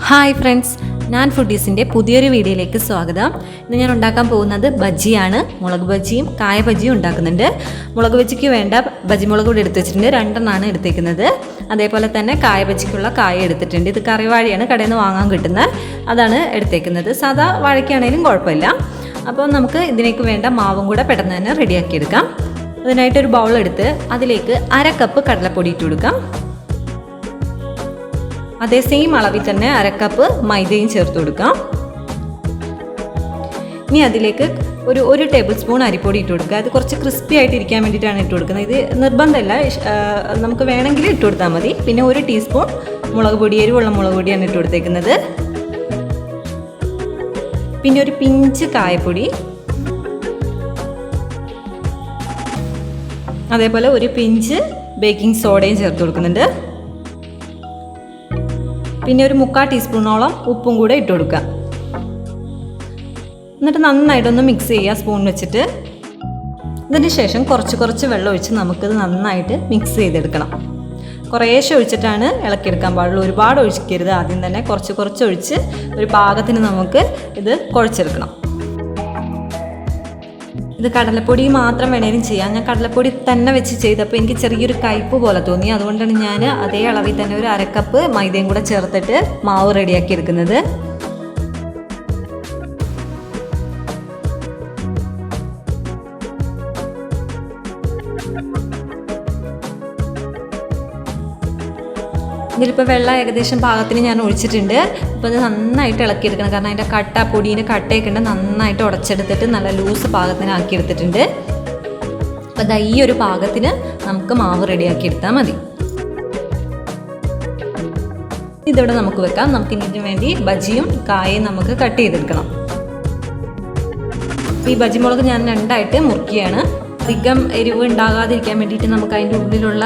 Hi friends, ഞാൻ ഫുഡീസിൻ്റെ പുതിയൊരു വീഡിയോയിലേക്ക് സ്വാഗതം. ഇന്ന് ഞാൻ ഉണ്ടാക്കാൻ പോകുന്നത് ബജ്ജിയാണ്. മുളക് ബജ്ജിയും കായ ബജ്ജിയും ഉണ്ടാക്കുന്നുണ്ട്. മുളക് ബജ്ജിക്ക് വേണ്ട ബജ്ജി മുളക് കൂടി എടുത്ത് വെച്ചിട്ടുണ്ട്, 2 എടുത്തേക്കുന്നത്. അതേപോലെ തന്നെ കായ ബജ്ജിക്കുള്ള കായ എടുത്തിട്ടുണ്ട്. ഇത് കറിവാഴയാണ്, കടയിൽ നിന്ന് വാങ്ങാൻ കിട്ടുന്നത്, അതാണ് എടുത്തേക്കുന്നത്. സാധാ വാഴയ്ക്കാണെങ്കിലും കുഴപ്പമില്ല. അപ്പോൾ നമുക്ക് ഇതിലേക്ക് വേണ്ട മാവും കൂടെ പെട്ടെന്ന് തന്നെ റെഡിയാക്കിയെടുക്കാം. അതിനായിട്ടൊരു ബൗൾ എടുത്ത് അതിലേക്ക് 1/2 കപ്പ് കടലപ്പൊടി ഇട്ട് കൊടുക്കാം. അതേ സെയിം അളവിൽ തന്നെ 1/2 കപ്പ് മൈദയും ചേർത്ത് കൊടുക്കാം. ഇനി അതിലേക്ക് ഒരു ടേബിൾ സ്പൂൺ അരിപ്പൊടി ഇട്ട് കൊടുക്കുക. അത് കുറച്ച് ക്രിസ്പി ആയിട്ട് ഇരിക്കാൻ വേണ്ടിയിട്ടാണ് ഇട്ട് കൊടുക്കുന്നത്. ഇത് നിർബന്ധമല്ല, നമുക്ക് വേണമെങ്കിൽ ഇട്ട് കൊടുത്താൽ മതി. പിന്നെ 1 ടീസ്പൂൺ മുളക് പൊടി, എരിവുള്ള മുളക് പൊടിയാണ് ഇട്ട് കൊടുത്തേക്കുന്നത്. പിന്നെ ഒരു പിഞ്ച് കായപ്പൊടി, അതേപോലെ ഒരു പിഞ്ച് ബേക്കിംഗ് സോഡയും ചേർത്ത് കൊടുക്കുന്നുണ്ട്. പിന്നെ ഒരു 3/4 ടീസ്പൂണോളം ഉപ്പും കൂടെ ഇട്ട് കൊടുക്കുക. എന്നിട്ട് നന്നായിട്ടൊന്ന് മിക്സ് ചെയ്യുക സ്പൂൺ വെച്ചിട്ട്. ഇതിന് ശേഷം കുറച്ച് വെള്ളം ഒഴിച്ച് നമുക്കിത് നന്നായിട്ട് മിക്സ് ചെയ്തെടുക്കണം. കുറേശ്ശെ ഒഴിച്ചിട്ടാണ് ഇളക്കിയെടുക്കാൻ പാടുള്ളൂ, ഒരുപാട് ഒഴിക്കരുത്. ആദ്യം തന്നെ കുറച്ച് ഒഴിച്ച് ഒരു പാകത്തിന് നമുക്ക് ഇത് കുഴച്ചെടുക്കണം. ഇത് കടലപ്പൊടി മാത്രം വേണേലും ചെയ്യാം. ഞാൻ കടലപ്പൊടി തന്നെ വെച്ച് ചെയ്തപ്പോൾ എനിക്ക് ചെറിയൊരു കയ്പ്പ് പോലെ തോന്നി. അതുകൊണ്ടാണ് ഞാൻ അതേ അളവിൽ തന്നെ ഒരു 1/2 കപ്പ് മൈദയും കൂടെ ചേർത്തിട്ട് മാവ് റെഡിയാക്കി എടുക്കുന്നത്. ഇതിലിപ്പോൾ വെള്ളം ഏകദേശം പാകത്തിന് ഞാൻ ഒഴിച്ചിട്ടുണ്ട്. അപ്പോൾ ഇത് നന്നായിട്ട് ഇളക്കിയെടുക്കണം, കാരണം അതിൻ്റെ പൊടീൻ്റെ കട്ടയൊക്കെ ഉണ്ട്. നന്നായിട്ട് ഉടച്ചെടുത്തിട്ട് നല്ല ലൂസ് പാകത്തിനാക്കി എടുത്തിട്ടുണ്ട്. അപ്പോൾ ദാ ഈ ഒരു പാകത്തിന് നമുക്ക് മാവ് റെഡിയാക്കി എടുത്താൽ മതി. ഇതിവിടെ നമുക്ക് വെക്കാം. നമുക്കിനി ഇതിന് വേണ്ടി ബജിയും കായയും നമുക്ക് കട്ട് ചെയ്തെടുക്കണം. ഈ ബജി മുളക് ഞാൻ 2 മുറിക്കുകയാണ്. അധികം എരിവ് ഉണ്ടാകാതിരിക്കാൻ വേണ്ടിയിട്ട് നമുക്ക് അതിൻ്റെ ഉള്ളിലുള്ള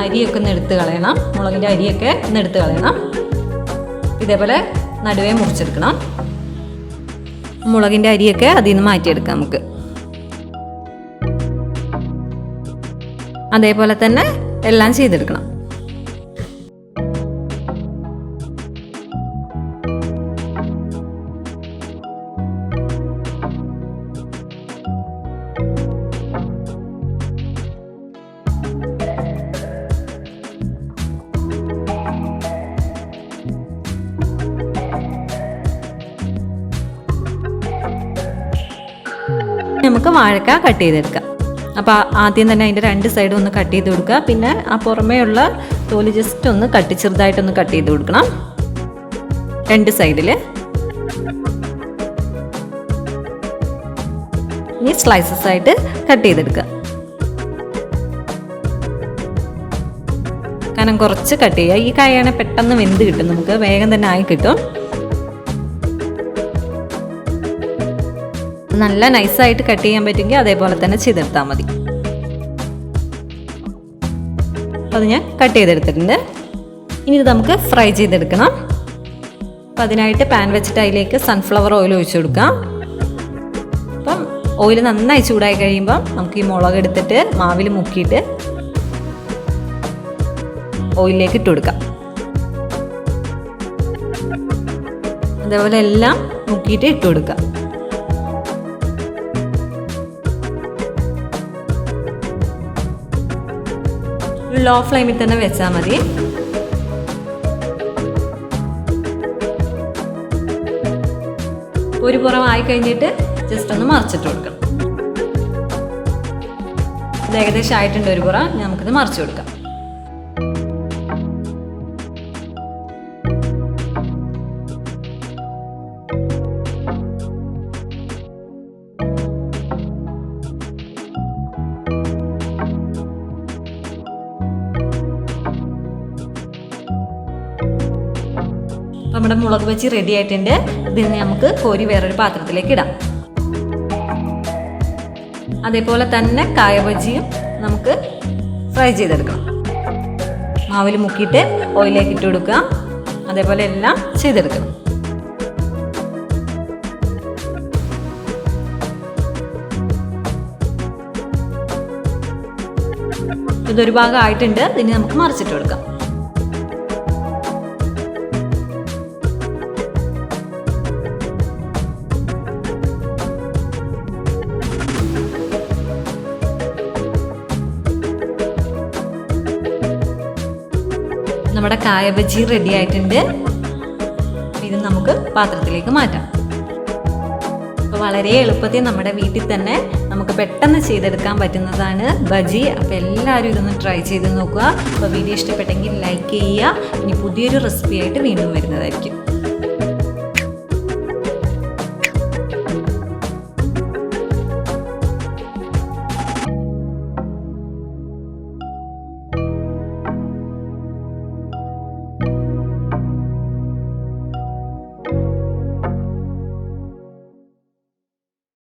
അരിയൊക്കെ ഒന്ന് എടുത്ത് കളയണം. മുളകിൻ്റെ അരിയൊക്കെ ഒന്ന് എടുത്ത് കളയണം. ഇതേപോലെ നടുവേ മുറിച്ചെടുക്കണം. മുളകിൻ്റെ അരിയൊക്കെ അതിൽ നിന്ന് മാറ്റിയെടുക്കാം നമുക്ക്. അതേപോലെ തന്നെ എല്ലാം ചെയ്തെടുക്കണം. നമുക്ക് വാഴക്ക കട്ട് ചെയ്തെടുക്കാം. അപ്പോൾ ആദ്യം തന്നെ അതിൻ്റെ 2 സൈഡും ഒന്ന് കട്ട് ചെയ്ത് കൊടുക്കുക. പിന്നെ ആ പുറമേ ഉള്ള തോല് ജസ്റ്റ് ഒന്ന് ചെറുതായിട്ടൊന്ന് കട്ട് ചെയ്ത് കൊടുക്കണം 2 സൈഡിൽ. ഇനി സ്ലൈസസ് ആയിട്ട് കട്ട് ചെയ്തെടുക്കുക. കാരണം കുറച്ച് കട്ട് ചെയ്യുക. ഈ കായാണെങ്കിൽ പെട്ടെന്ന് വെന്ത് കിട്ടും, നമുക്ക് വേഗം തന്നെ ആയി കിട്ടും. നല്ല നൈസായിട്ട് കട്ട് ചെയ്യാൻ പറ്റുമെങ്കിൽ അതേപോലെ തന്നെ ചെയ്തെടുത്താൽ മതി. അത് ഞാൻ കട്ട് ചെയ്തെടുത്തിട്ടുണ്ട്. ഇനി ഇത് നമുക്ക് ഫ്രൈ ചെയ്തെടുക്കണം. അപ്പം അതിനായിട്ട് പാൻ വെച്ചിട്ട് അതിലേക്ക് സൺഫ്ലവർ ഓയിൽ ഒഴിച്ചു കൊടുക്കാം. അപ്പം ഓയിൽ നന്നായി ചൂടായി കഴിയുമ്പം നമുക്ക് ഈ മുളക് എടുത്തിട്ട് മാവിൽ മുക്കിയിട്ട് ഓയിലിലേക്ക് ഇട്ട് കൊടുക്കാം. അതേപോലെ എല്ലാം മുക്കിയിട്ട് ഇട്ട് കൊടുക്കാം. ലോ ഫ്ലെയിമിൽ തന്നെ വെച്ചാൽ മതി. ഒരു പുറം ആയി കഴിഞ്ഞിട്ട് ജസ്റ്റ് ഒന്ന് മറിച്ചിട്ട് കൊടുക്കണം. ഇത് ഏകദേശം ആയിട്ടുണ്ട് ഒരു പുറം. നമുക്കിത് മറിച്ച് കൊടുക്കാം. നമ്മുടെ മുളക് ബജ്ജി റെഡി ആയിട്ടുണ്ട്. ഇതിന് നമുക്ക് കോരി വേറൊരു പാത്രത്തിലേക്ക് ഇടാം. അതേപോലെ തന്നെ കായ ബജ്ജിയും നമുക്ക് ഫ്രൈ ചെയ്തെടുക്കണം. മാവിൽ മുക്കിയിട്ട് ഓയിലേക്ക് ഇട്ട് കൊടുക്കുക. അതേപോലെ എല്ലാം ചെയ്തെടുക്കണം. ഇതൊരു ഭാഗം ആയിട്ടുണ്ട്. ഇനി നമുക്ക് മറിച്ചിട്ട് കൊടുക്കാം. നമ്മുടെ കായ ബജി റെഡി ആയിട്ടുണ്ട്. ഇത് നമുക്ക് പാത്രത്തിലേക്ക് മാറ്റാം. അപ്പോൾ വളരെ എളുപ്പത്തിൽ നമ്മുടെ വീട്ടിൽ തന്നെ നമുക്ക് പെട്ടെന്ന് ചെയ്തെടുക്കാൻ പറ്റുന്നതാണ് ബജി. അപ്പോൾ എല്ലാവരും ഇതൊന്ന് ട്രൈ ചെയ്ത് നോക്കുക. അപ്പോൾ വീഡിയോ ഇഷ്ടപ്പെട്ടെങ്കിൽ ലൈക്ക് ചെയ്യുക. ഇനി പുതിയൊരു റെസിപ്പി ആയിട്ട് വീണ്ടും വരുന്നതായിരിക്കും.